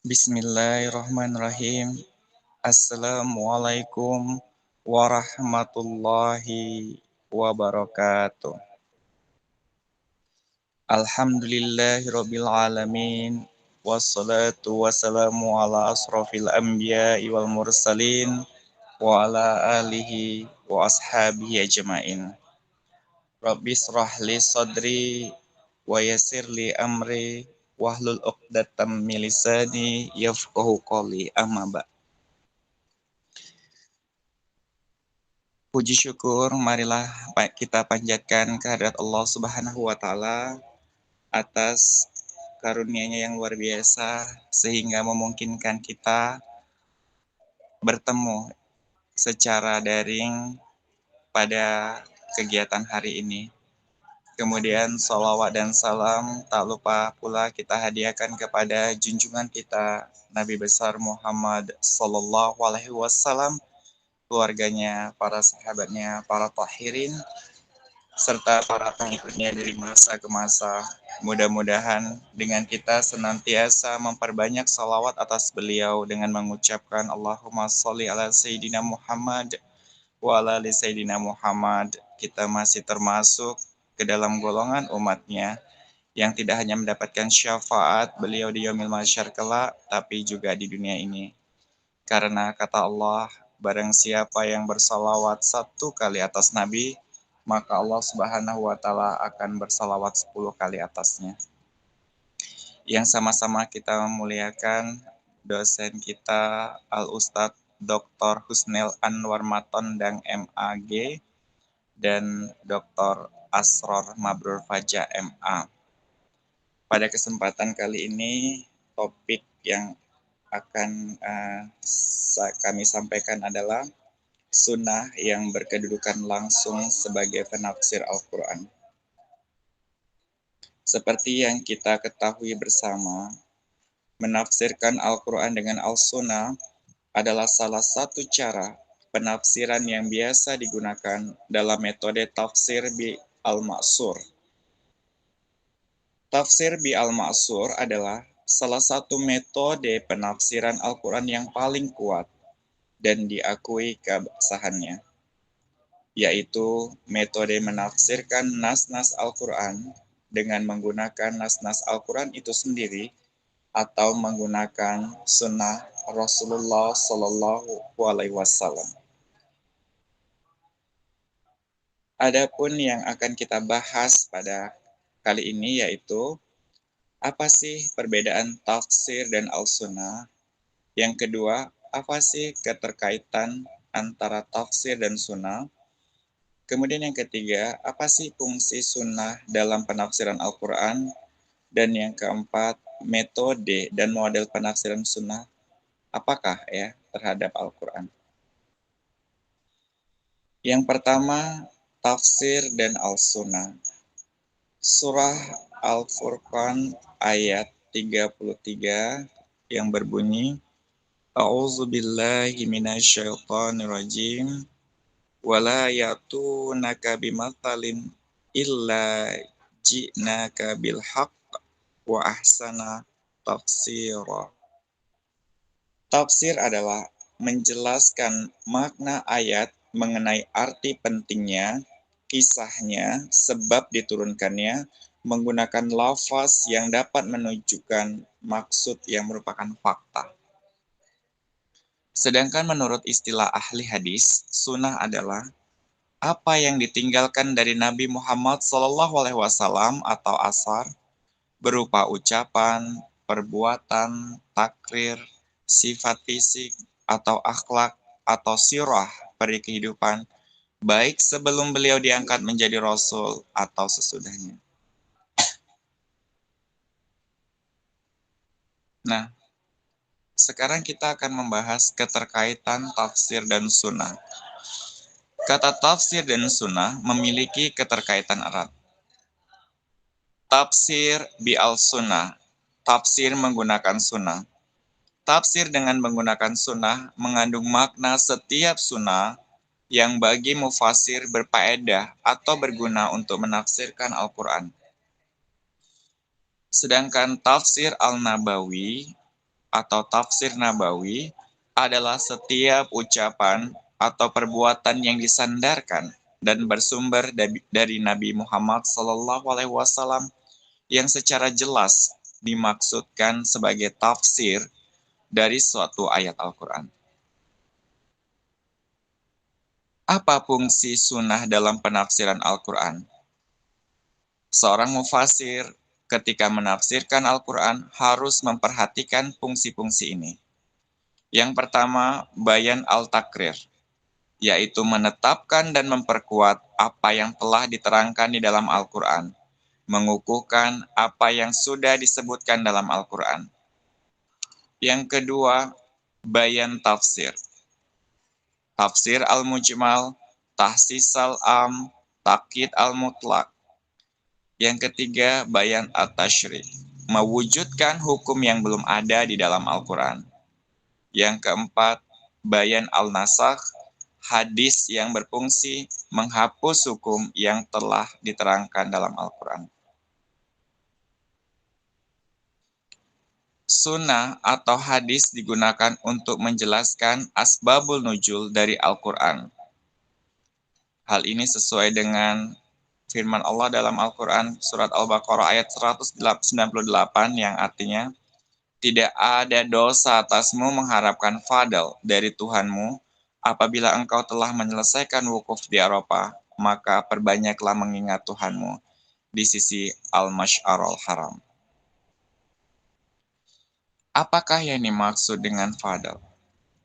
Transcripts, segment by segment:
Bismillahirrahmanirrahim. Assalamualaikum warahmatullahi wabarakatuh. Alhamdulillahirabbil alamin. Wassalatu wassalamu ala asrofil anbiya'i wal mursalin wa ala alihi wa ashabihi ajmain. Rabbi shrah li sadri wa yassir li amri wahlul 'uqdatam min lisani yafqahu qawli amma ba'd. Puji syukur marilah kita panjatkan kehadirat Allah Subhanahu wa taala atas karunia-Nya yang luar biasa sehingga memungkinkan kita bertemu secara daring pada kegiatan hari ini. Kemudian salawat dan salam tak lupa pula kita hadiahkan kepada junjungan kita Nabi besar Muhammad sallallahu alaihi wasallam, keluarganya, para sahabatnya, para tahirin, serta para pengikutnya dari masa ke masa. Mudah-mudahan dengan kita senantiasa memperbanyak salawat atas beliau dengan mengucapkan Allahumma sholli ala Sayyidina Muhammad wa ala ali Sayyidina Muhammad. Kita masih termasuk ke dalam golongan umatnya yang tidak hanya mendapatkan syafaat beliau di yaumil mahsyar kelak, tapi juga di dunia ini. Karena kata Allah, barang siapa yang bersalawat 1 kali atas Nabi, maka Allah Subhanahu wa taala akan bersalawat 10 kali atasnya. Yang sama-sama kita memuliakan dosen kita Al-Ustadz Dr. Husnel Anwar Matondang MAG dan Dr. Asror Mabrur Faja MA. Pada kesempatan kali ini, topik yang akan kami sampaikan adalah sunnah yang berkedudukan langsung sebagai penafsir Al-Quran. Seperti yang kita ketahui bersama, menafsirkan Al-Quran dengan Al-Sunnah adalah salah satu cara penafsiran yang biasa digunakan dalam metode tafsir bi al-ma'sur. Tafsir bi al-ma'sur adalah salah satu metode penafsiran Al-Quran yang paling kuat dan diakui keabsahannya, yaitu metode menafsirkan nas-nas Al-Quran dengan menggunakan nas-nas Al-Quran itu sendiri atau menggunakan sunnah Rasulullah Shallallahu Alaihi Wasallam. Adapun yang akan kita bahas pada kali ini yaitu apa sih perbedaan tafsir dan al-sunnah? Yang kedua, apa sih keterkaitan antara tafsir dan sunnah? Kemudian yang ketiga, apa sih fungsi sunnah dalam penafsiran Al-Quran? Dan yang keempat, metode dan model penafsiran sunnah apakah ya terhadap Al-Quran? Yang pertama, tafsir dan al-sunnah. Surah Al-Furqan ayat 33 yang berbunyi, A'udzubillahi minasyaitonirrajim, wala yatunaka bimathalin illa ji'naka bilhaq wa ahsana tafsira. Tafsir adalah menjelaskan makna ayat mengenai arti pentingnya, kisahnya, sebab diturunkannya, menggunakan lafaz yang dapat menunjukkan maksud yang merupakan fakta. Sedangkan menurut istilah ahli hadis, sunnah adalah apa yang ditinggalkan dari Nabi Muhammad SAW atau asar, berupa ucapan, perbuatan, takrir, sifat fisik, atau akhlak, atau sirah peri kehidupan, baik sebelum beliau diangkat menjadi Rasul atau sesudahnya. Nah, sekarang kita akan membahas keterkaitan tafsir dan sunnah. Kata tafsir dan sunnah memiliki keterkaitan erat. Tafsir bi al-sunnah, tafsir menggunakan sunnah. Tafsir dengan menggunakan sunnah mengandung makna setiap sunnah yang bagi mufasir berfaedah atau berguna untuk menafsirkan Al-Quran. Sedangkan tafsir al-Nabawi atau tafsir nabawi adalah setiap ucapan atau perbuatan yang disandarkan dan bersumber dari Nabi Muhammad SAW yang secara jelas dimaksudkan sebagai tafsir dari suatu ayat Al-Quran. Apa fungsi sunnah dalam penafsiran Al-Quran? Seorang mufasir ketika menafsirkan Al-Quran harus memperhatikan fungsi-fungsi ini. Yang pertama, bayan al-takrir, yaitu menetapkan dan memperkuat apa yang telah diterangkan di dalam Al-Quran, mengukuhkan apa yang sudah disebutkan dalam Al-Quran. Yang kedua, bayan tafsir. Tafsir al-mujmal, tahsis al-am, takkid al-mutlak. Yang ketiga, bayan at-tashri, mewujudkan hukum yang belum ada di dalam Al-Quran. Yang keempat, bayan al-nasakh, hadis yang berfungsi menghapus hukum yang telah diterangkan dalam Al-Quran. Sunnah atau hadis digunakan untuk menjelaskan asbabul nuzul dari Al-Quran. Hal ini sesuai dengan firman Allah dalam Al-Quran surat Al-Baqarah ayat 198 yang artinya, tidak ada dosa atasmu mengharapkan fadl dari Tuhanmu apabila engkau telah menyelesaikan wukuf di Arafah, maka perbanyaklah mengingat Tuhanmu di sisi Al-Masy'arul Haram. Apakah yang dimaksud dengan fadl?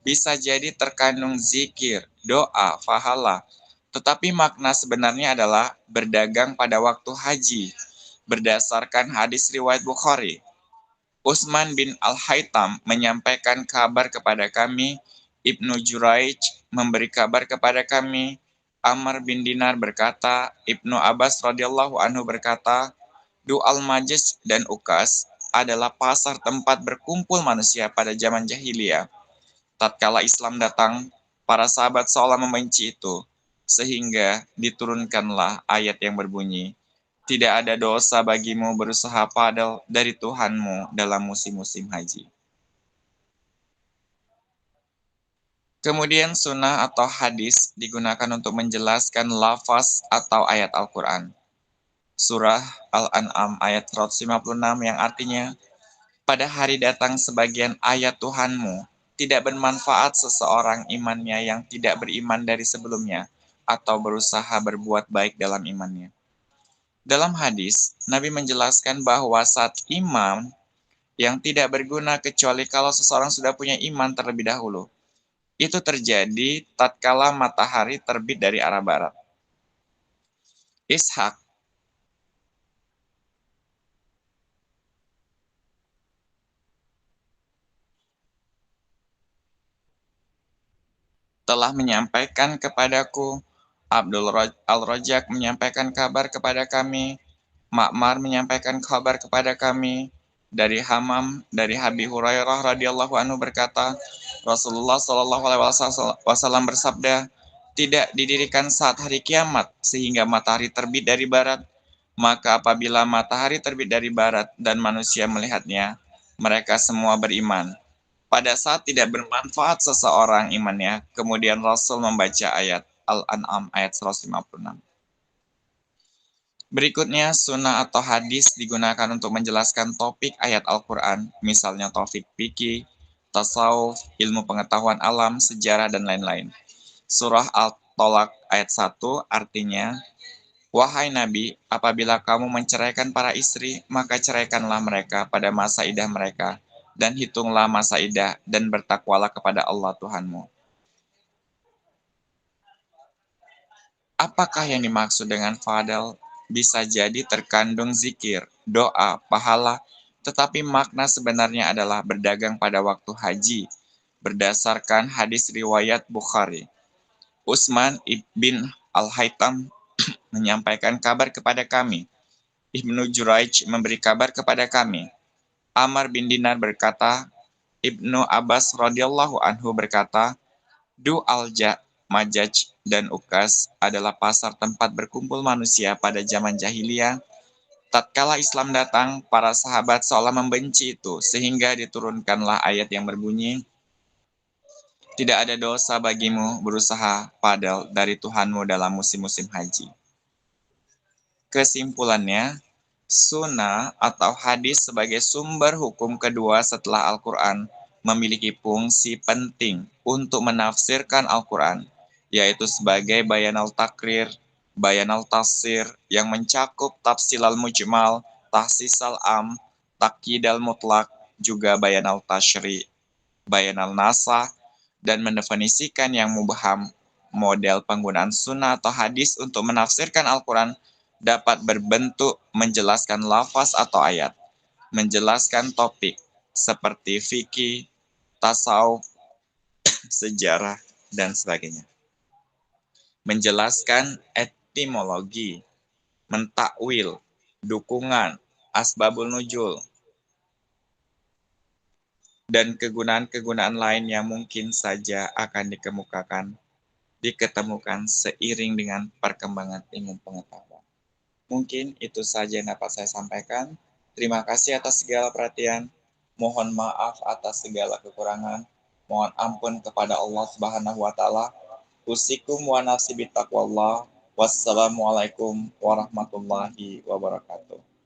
Bisa jadi terkandung zikir, doa, pahala, tetapi makna sebenarnya adalah berdagang pada waktu haji, berdasarkan hadis riwayat Bukhari. Utsman bin Al-Haytham menyampaikan kabar kepada kami, Ibnu Juraij memberi kabar kepada kami, Amr bin Dinar berkata, Ibnu Abbas radhiyallahu anhu berkata, Du'al Majis dan Ukas adalah pasar tempat berkumpul manusia pada zaman jahiliyah. Tatkala Islam datang, para sahabat seolah membenci itu, sehingga diturunkanlah ayat yang berbunyi, tidak ada dosa bagimu berusaha padel dari Tuhanmu dalam musim-musim haji. Kemudian sunnah atau hadis digunakan untuk menjelaskan lafaz atau ayat Al-Quran. Surah Al-An'am ayat 156 yang artinya, pada hari datang sebagian ayat Tuhanmu tidak bermanfaat seseorang imannya yang tidak beriman dari sebelumnya atau berusaha berbuat baik dalam imannya. Dalam hadis, Nabi menjelaskan bahwa saat imam yang tidak berguna kecuali kalau seseorang sudah punya iman terlebih dahulu. Itu terjadi tatkala matahari terbit dari arah barat. Ishak telah menyampaikan kepadaku, Abdul Al-Rajak menyampaikan kabar kepada kami, Ma'mar menyampaikan kabar kepada kami, dari Hamam, dari Habib Hurairah radhiyallahu anhu berkata, Rasulullah Shallallahu alaihi wasallam bersabda, tidak didirikan saat hari kiamat sehingga matahari terbit dari barat, maka apabila matahari terbit dari barat dan manusia melihatnya, mereka semua beriman. Pada saat tidak bermanfaat seseorang imannya, kemudian Rasul membaca ayat Al-An'am ayat 156. Berikutnya, sunnah atau hadis digunakan untuk menjelaskan topik ayat Al-Quran, misalnya topik fikih, tasawuf, ilmu pengetahuan alam, sejarah, dan lain-lain. Surah Al-Tolak ayat 1 artinya, wahai Nabi, apabila kamu menceraikan para istri, maka ceraikanlah mereka pada masa idah mereka, dan hitunglah masa idah, dan bertakwalah kepada Allah Tuhanmu. Apakah yang dimaksud dengan fadl? Bisa jadi terkandung zikir, doa, pahala, tetapi makna sebenarnya adalah berdagang pada waktu haji, berdasarkan hadis riwayat Bukhari. Utsman bin Al-Haytham menyampaikan kabar kepada kami. Ibnu Juraij memberi kabar kepada kami. Amr bin Dinar berkata, Ibnu Abbas radhiyallahu anhu berkata, Majaj dan Ukas adalah pasar tempat berkumpul manusia pada zaman jahiliyah. Tatkala Islam datang, para sahabat seolah membenci itu, sehingga diturunkanlah ayat yang berbunyi, tidak ada dosa bagimu berusaha padel dari Tuhanmu dalam musim-musim haji. Kesimpulannya, sunnah atau hadis sebagai sumber hukum kedua setelah Al-Quran memiliki fungsi penting untuk menafsirkan Al-Quran, yaitu sebagai bayan al-takrir, bayan al-tafsir yang mencakup tafsil al-mujmal, tahsis al-am, takyid al-mutlak, juga bayan al-tashri, bayan al-nasah, dan mendefinisikan yang mubham. Model penggunaan sunnah atau hadis untuk menafsirkan Al-Quran dapat berbentuk menjelaskan lafaz atau ayat, menjelaskan topik seperti fikih, tasawuf, sejarah, dan sebagainya. Menjelaskan etimologi, mentakwil, dukungan, asbabul nuzul, dan kegunaan-kegunaan lain yang mungkin saja akan diketemukan seiring dengan perkembangan ilmu pengetahuan. Mungkin itu saja yang dapat saya sampaikan. Terima kasih atas segala perhatian. Mohon maaf atas segala kekurangan. Mohon ampun kepada Allah Subhanahu wa taala. Usikum wa nafsi bittaqwallah. Wassalamualaikum warahmatullahi wabarakatuh.